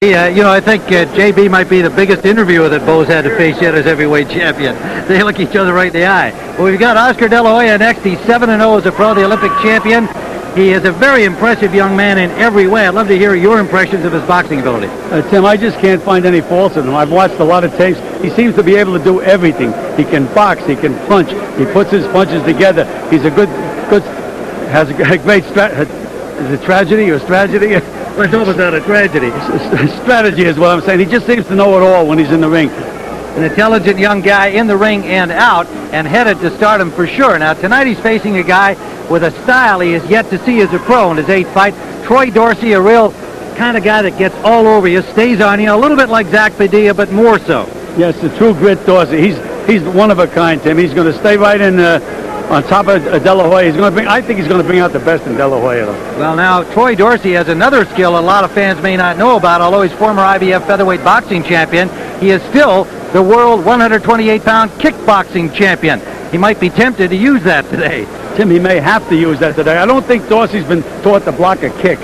Yeah, I think JB might be the biggest interviewer that Bo's had to face yet as heavyweight champion. They look each other right in the eye. Well, we've got Oscar De La Hoya next. He's 7-0 as a pro, the Olympic champion. He is a very impressive young man in every way. I'd love to hear your impressions of his boxing ability. Tim, I just can't find any faults in him. I've watched a lot of tapes. He seems to be able to do everything. He can box. He can punch. He puts his punches together. He's a has a great strategy. Is it tragedy or strategy? Well, it's almost not a tragedy. Strategy is what I'm saying. He just seems to know it all when he's in the ring. An intelligent young guy in the ring and out, and headed to stardom for sure. Now, tonight he's facing a guy with a style he is yet to see as a pro in his 8th fight. Troy Dorsey, a real kind of guy that gets all over you, stays on you, a little bit like Zach Padilla, but more so. Yes, the true grit Dorsey. He's one of a kind, Tim. He's going to stay right in on top of De La Hoya. I think he's going to bring out the best in De La Hoya, though. Well, now, Troy Dorsey has another skill a lot of fans may not know about. Although he's former IBF featherweight boxing champion, he is still the world 128-pound kickboxing champion. He might be tempted to use that today. Tim, he may have to use that today. I don't think Dorsey's been taught to block a kick.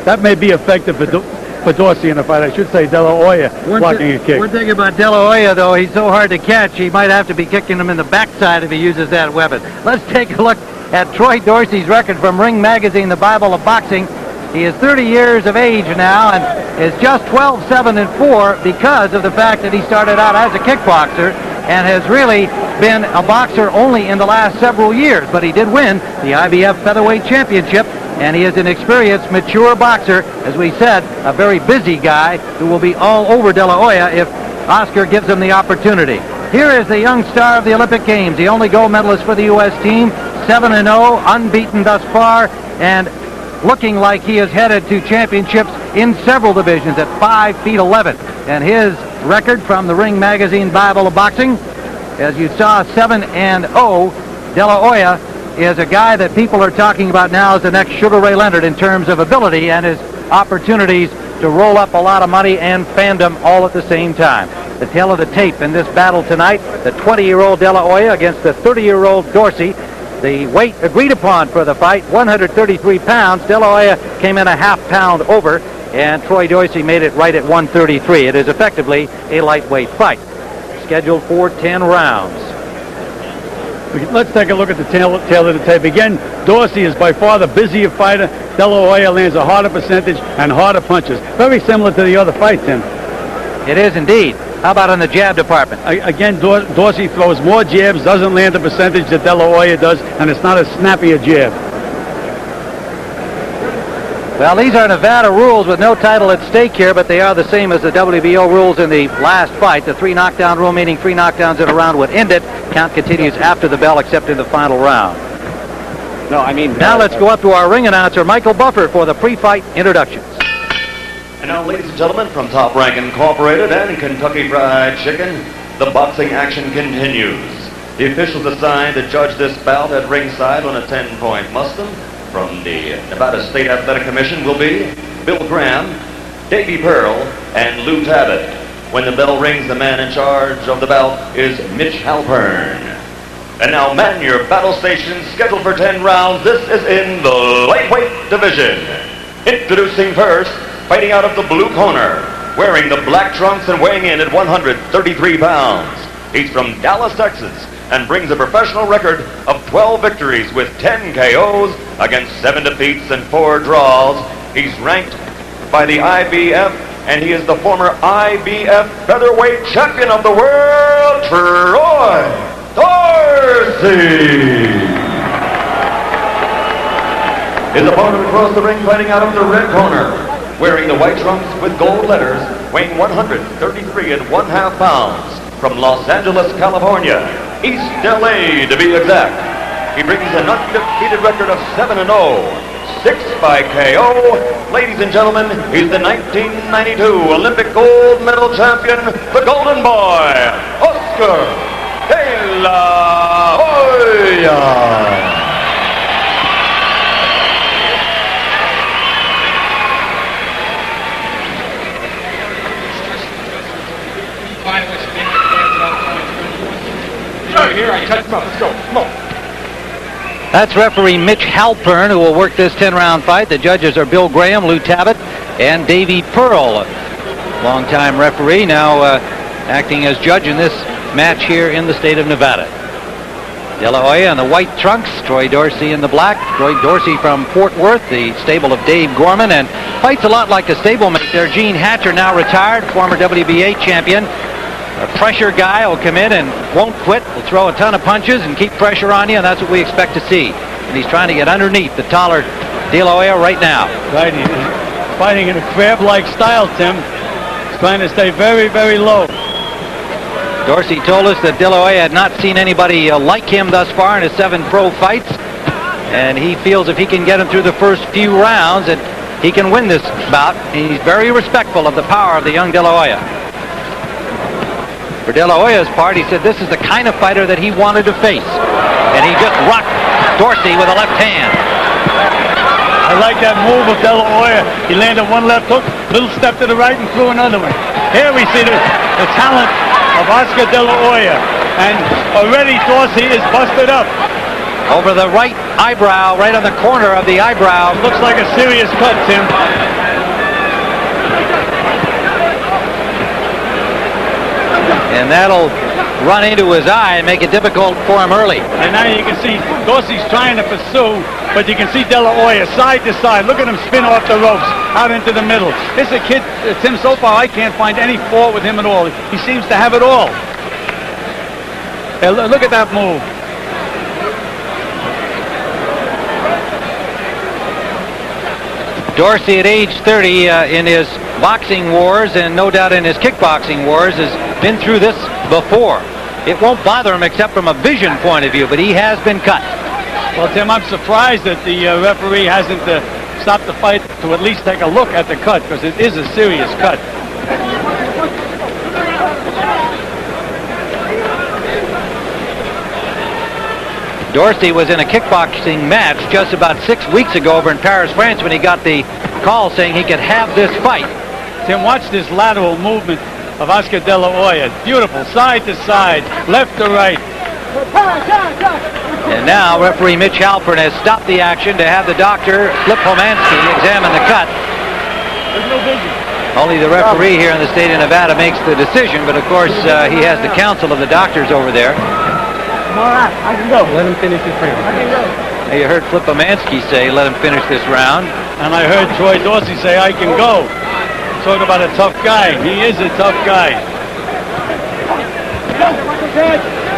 That may be effective for Dorsey in a fight. I should say De La Hoya blocking a kick. One thing about De La Hoya, though, he's so hard to catch, he might have to be kicking him in the backside if he uses that weapon. Let's take a look at Troy Dorsey's record from Ring Magazine, the Bible of Boxing. He is 30 years of age now and is just 12-7-4 because of the fact that he started out as a kickboxer and has really been a boxer only in the last several years. But he did win the IBF Featherweight Championship, and he is an experienced, mature boxer. As we said, a very busy guy who will be all over De La Hoya if Oscar gives him the opportunity. Here is the young star of the Olympic Games, the only gold medalist for the U.S. team, 7-0, unbeaten thus far, and looking like he is headed to championships in several divisions at 5'11". And his record from the Ring Magazine Bible of Boxing, as you saw, 7-0. De La Hoya is a guy that people are talking about now as the next Sugar Ray Leonard in terms of ability and his opportunities to roll up a lot of money and fandom all at the same time. The tail of the tape in this battle tonight, the 20-year-old De La Hoya against the 30-year-old Dorsey. The weight agreed upon for the fight, 133 pounds. De La Hoya came in a half-pound over, and Troy Dorsey made it right at 133. It is effectively a lightweight fight. Scheduled for 10 rounds. Let's take a look at the tail of the tape. Again, Dorsey is by far the busier fighter. De La Hoya lands a harder percentage and harder punches. Very similar to the other fight, Tim. It is indeed. How about in the jab department? Again, Dorsey throws more jabs, doesn't land the percentage that De La Hoya does, and it's not as snappy a jab. Well, these are Nevada rules with no title at stake here, but they are the same as the WBO rules in the last fight. The 3 knockdown rule, meaning 3 knockdowns in a round would end it. Count continues after the bell, except in the final round. Now let's go up to our ring announcer, Michael Buffer, for the pre-fight introductions. And now, ladies and gentlemen, from Top Rank Incorporated and Kentucky Fried Chicken, the boxing action continues. The officials assigned to judge this bout at ringside on a 10-point Mustang from the Nevada State Athletic Commission will be Bill Graham, Davy Pearl, and Lou Tabbitt. When the bell rings, the man in charge of the bout is Mitch Halpern. And now, man your battle stations, scheduled for 10 rounds. This is in the lightweight division. Introducing first, fighting out of the blue corner, wearing the black trunks and weighing in at 133 pounds. He's from Dallas, Texas, and brings a professional record of 12 victories with 10 KOs against 7 defeats and 4 draws. He's ranked by the IBF, and he is the former IBF Featherweight Champion of the World, Troy Dorsey. His opponent across the ring, fighting out of the red corner, wearing the white trunks with gold letters, weighing 133.5 pounds, from Los Angeles, California, East LA to be exact. He brings an undefeated record of 7-0, 6 by KO. Ladies and gentlemen, he's the 1992 Olympic gold medal champion, the Golden Boy, Oscar De La Hoya. Here, I touch him up. Let's go. Come on. That's referee Mitch Halpern, who will work this 10-round fight. The judges are Bill Graham, Lou Tabbitt, and Davy Pearl. longtime referee, now acting as judge in this match here in the state of Nevada. De La Hoya in the white trunks, Troy Dorsey in the black. Troy Dorsey from Fort Worth, the stable of Dave Gorman, and fights a lot like the stablemate there, Gene Hatcher, now retired, former WBA champion. A pressure guy will come in and won't quit, will throw a ton of punches and keep pressure on you, and that's what we expect to see. And he's trying to get underneath the taller De La Hoya right now. Right, he's fighting in a crab-like style, Tim. He's trying to stay very, very low. Dorsey told us that De La Hoya had not seen anybody like him thus far in his 7 pro fights, and he feels if he can get him through the first few rounds that he can win this bout. He's very respectful of the power of the young De La Hoya. For De La Hoya's part, he said this is the kind of fighter that he wanted to face, and he just rocked Dorsey with a left hand. I like that move of De La Hoya. He landed one left hook, little step to the right, and threw another one. Here we see the talent of Oscar De La Hoya, and already Dorsey is busted up. Over the right eyebrow, right on the corner of the eyebrow. Looks like a serious cut, Tim. And that'll run into his eye and make it difficult for him early. And now you can see Dorsey's trying to pursue, but you can see De La Hoya side to side. Look at him spin off the ropes out into the middle. This is a kid, Tim, so far I can't find any fault with him at all. He seems to have it all. Hey, look at that move. Dorsey at age 30 in his boxing wars, and no doubt in his kickboxing wars, has been through this before. It won't bother him except from a vision point of view, but he has been cut. Well, Tim, I'm surprised that the referee hasn't stopped the fight to at least take a look at the cut, because it is a serious cut. Dorsey was in a kickboxing match just about 6 weeks ago over in Paris, France, when he got the call saying he could have this fight. Tim, watch this lateral movement of Oscar De La Hoya. Beautiful, side to side, left to right. And now referee Mitch Halpern has stopped the action to have the doctor, Flip Pomansky, examine the cut. There's no vision. Only the referee here in the state of Nevada makes the decision, but of course he has the counsel of the doctors over there. All right, I can go. Let him finish his round. I can go. Now, you heard Flip Pomansky say, let him finish this round. And I heard Troy Dorsey say, I can go. Talk about a tough guy. He is a tough guy.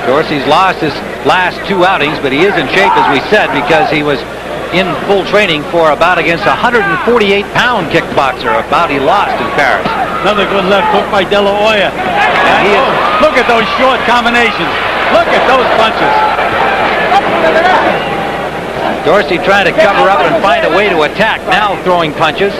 Dorsey's lost his last 2 outings, but he is in shape, as we said, because he was in full training for a bout against a 148-pound kickboxer, a bout he lost in Paris. Another good left hook by De La Hoya. Look at those short combinations. Look at those punches. Dorsey trying to cover up and find a way to attack, now throwing punches.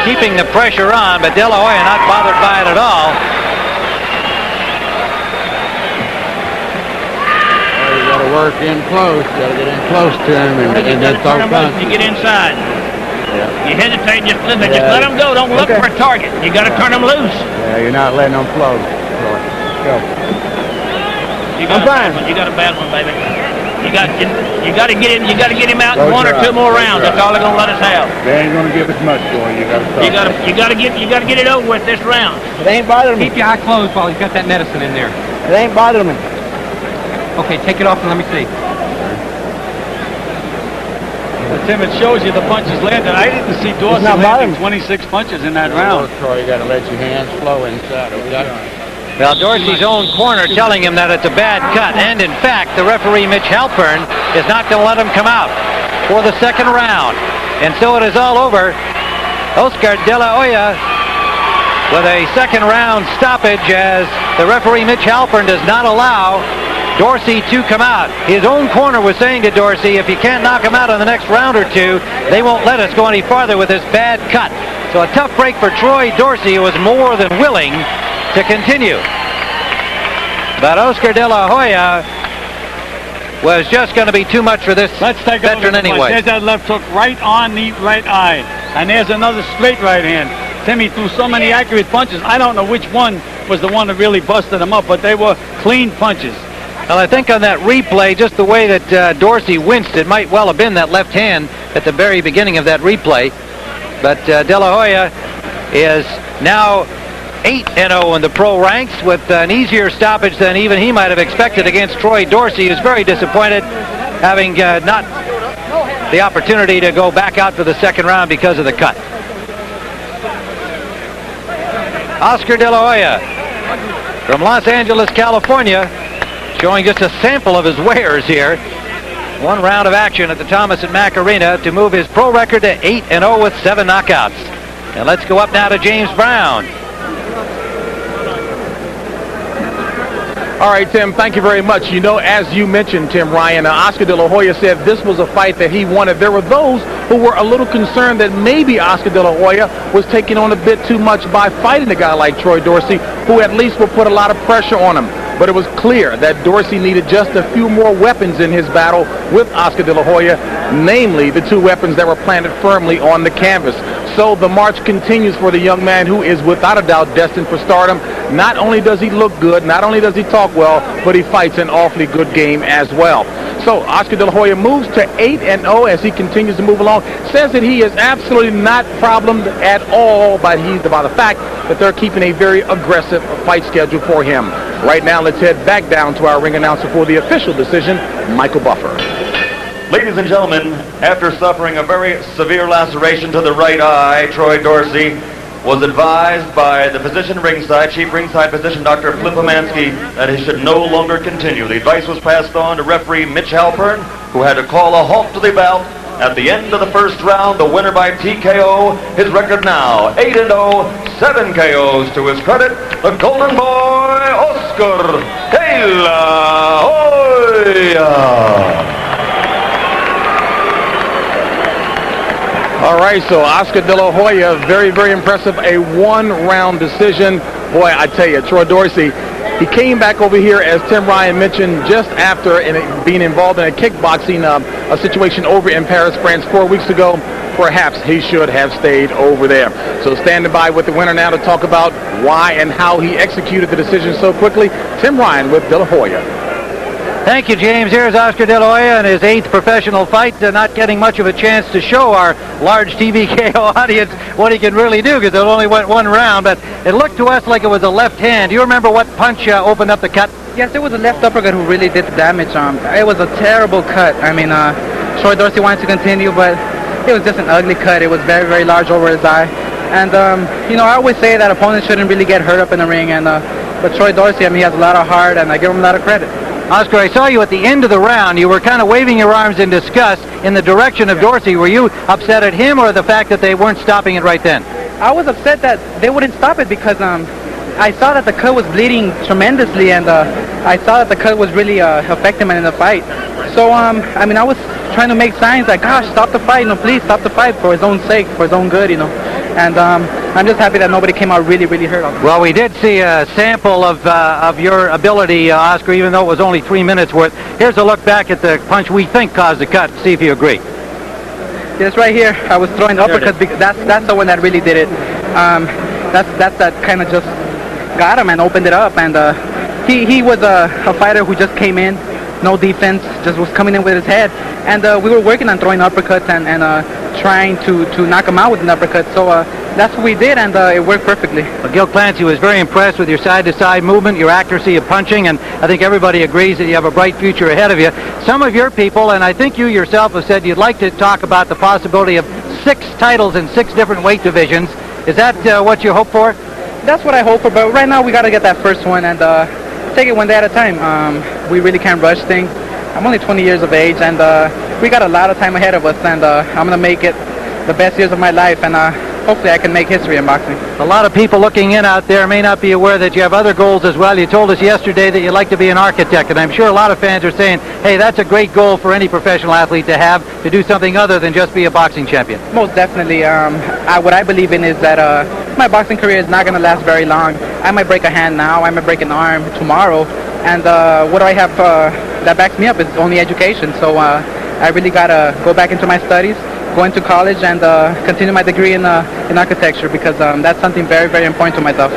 Keeping the pressure on, but De La Hoya not bothered by it at all. Well, you got to work in close. You got to get in close to him, and then throw punches. You get inside. You hesitate just a little bit. Just let them go. Don't look for a target. You got to turn them loose. Yeah, you're not letting them flow. Let's go. I'm fine. You got a bad one, baby. You got to get him. You got to get him out in 1 or 2 more rounds. That's all they're gonna let us have. They ain't gonna give us much, boy. You got to stop. You got to get it over with this round. It ain't bothering me. Keep your eye closed while he's got that medicine in there. It ain't bothering me. Okay, take it off and let me see. But Tim, it shows you the punches landed. I didn't see Dorsey landing 26 punches in that round. Troy, you got to let your hands flow inside. Well, Dorsey's own corner telling him that it's a bad cut, and in fact, the referee Mitch Halpern is not going to let him come out for the second round. And so it is all over. Oscar De La Hoya with a second round stoppage, as the referee Mitch Halpern does not allow Dorsey to come out. His own corner was saying to Dorsey, if you can't knock him out in the next round or 2, they won't let us go any farther with this bad cut. So a tough break for Troy Dorsey, who was more than willing to continue. But Oscar De La Hoya was just going to be too much for this Let's take a look veteran at the punch. anyway. There's that left hook right on the right eye. And there's another straight right hand. Timmy threw so many accurate punches. I don't know which one was the one that really busted him up, but they were clean punches. Well, I think on that replay, just the way that Dorsey winced, it might well have been that left hand at the very beginning of that replay. But De La Hoya is now 8-0 in the pro ranks with an easier stoppage than even he might have expected against Troy Dorsey, who's very disappointed having not the opportunity to go back out for the second round because of the cut. Oscar De La Hoya from Los Angeles, California, showing just a sample of his wares here. One round of action at the Thomas & Mack Arena to move his pro record to 8-0 with 7 knockouts. And let's go up now to James Brown. All right, Tim, thank you very much. You know, as you mentioned, Tim Ryan, Oscar De La Hoya said this was a fight that he wanted. There were those who were a little concerned that maybe Oscar De La Hoya was taking on a bit too much by fighting a guy like Troy Dorsey, who at least would put a lot of pressure on him. But it was clear that Dorsey needed just a few more weapons in his battle with Oscar De La Hoya, namely the 2 weapons that were planted firmly on the canvas. So the march continues for the young man who is without a doubt destined for stardom. Not only does he look good, not only does he talk well, but he fights an awfully good game as well. So Oscar De La Hoya moves to 8-0 as he continues to move along. Says that he is absolutely not problemed at all by the fact that they're keeping a very aggressive fight schedule for him. Right now, let's head back down to our ring announcer for the official decision, Michael Buffer. Ladies and gentlemen, after suffering a very severe laceration to the right eye, Troy Dorsey was advised by the physician ringside, chief ringside physician Dr. Flipomansky, that he should no longer continue. The advice was passed on to referee Mitch Halpern, who had to call a halt to the bout. At the end of the first round, the winner by TKO, his record now 8-0, 7 KOs to his credit, the Golden Boy, Oscar De La Hoya. All right, so Oscar De La Hoya, very, very impressive. A 1-round decision. Boy, I tell you, Troy Dorsey, he came back over here, as Tim Ryan mentioned, just after being involved in a kickboxing a situation over in Paris, France 4 weeks ago. Perhaps he should have stayed over there. So standing by with the winner now to talk about why and how he executed the decision so quickly, Tim Ryan with De La Hoya. Thank you, James. Here's Oscar De La Hoya in his 8th professional fight, not getting much of a chance to show our large TVKO audience what he can really do because it only went 1 round, but it looked to us like it was a left hand. Do you remember what punch opened up the cut? Yes, it was a left uppercut who really did the damage. It was a terrible cut. I mean, Troy Dorsey wanted to continue, but it was just an ugly cut. It was very, very large over his eye. And, you know, I always say that opponents shouldn't really get hurt up in the ring, and but Troy Dorsey, I mean, he has a lot of heart, and I give him a lot of credit. Oscar, I saw you at the end of the round. You were kind of waving your arms in disgust in the direction of Dorsey. Were you upset at him or the fact that they weren't stopping it right then? I was upset that they wouldn't stop it because I saw that the cut was bleeding tremendously, and I saw that the cut was really affecting him in the fight. So, I mean, I was trying to make signs like, gosh, stop the fight, please stop the fight for his own sake, for his own good, And I'm just happy that nobody came out really, really hurt on him. Well, we did see a sample of your ability, Oscar, even though it was only 3 minutes worth. Here's a look back at the punch we think caused the cut. See if you agree. Yes, right here. I was throwing uppercuts because that's the one that really did it. That's that kind of just got him and opened it up. And he was a fighter who just came in, no defense, just was coming in with his head. And we were working on throwing uppercuts and trying to knock him out with an uppercut. So that's what we did, and it worked perfectly. Well, Gil Clancy was very impressed with your side-to-side movement, your accuracy of punching, and I think everybody agrees that you have a bright future ahead of you. Some of your people, and I think you yourself have said you'd like to talk about the possibility of 6 titles in 6 different weight divisions. Is that what you hope for? That's what I hope for, but right now we got to get that first one and take it one day at a time. We really can't rush things. I'm only 20 years of age, and we got a lot of time ahead of us, and I'm going to make it the best years of my life, and hopefully I can make history in boxing. A lot of people looking in out there may not be aware that you have other goals as well. You told us yesterday that you'd like to be an architect, and I'm sure a lot of fans are saying, hey, that's a great goal for any professional athlete to have, to do something other than just be a boxing champion. Most definitely. What I believe in is that my boxing career is not going to last very long. I might break a hand now, I might break an arm tomorrow, and what do I have that backs me up. It's only education. So I really gotta go back into my studies, go into college, and continue my degree in architecture, because that's something very, very important to myself.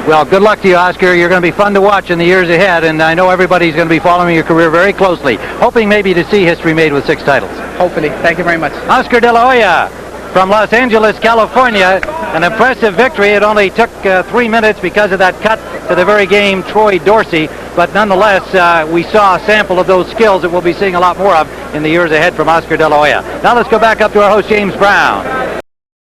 Well, good luck to you, Oscar. You're going to be fun to watch in the years ahead, and I know everybody's going to be following your career very closely, hoping maybe to see history made with 6 titles. Hopefully. Thank you very much. Oscar De La Hoya from Los Angeles, California. An impressive victory. It only took 3 minutes because of that cut to the very game, Troy Dorsey. But nonetheless, we saw a sample of those skills that we'll be seeing a lot more of in the years ahead from Oscar De La Hoya. Now let's go back up to our host, James Brown.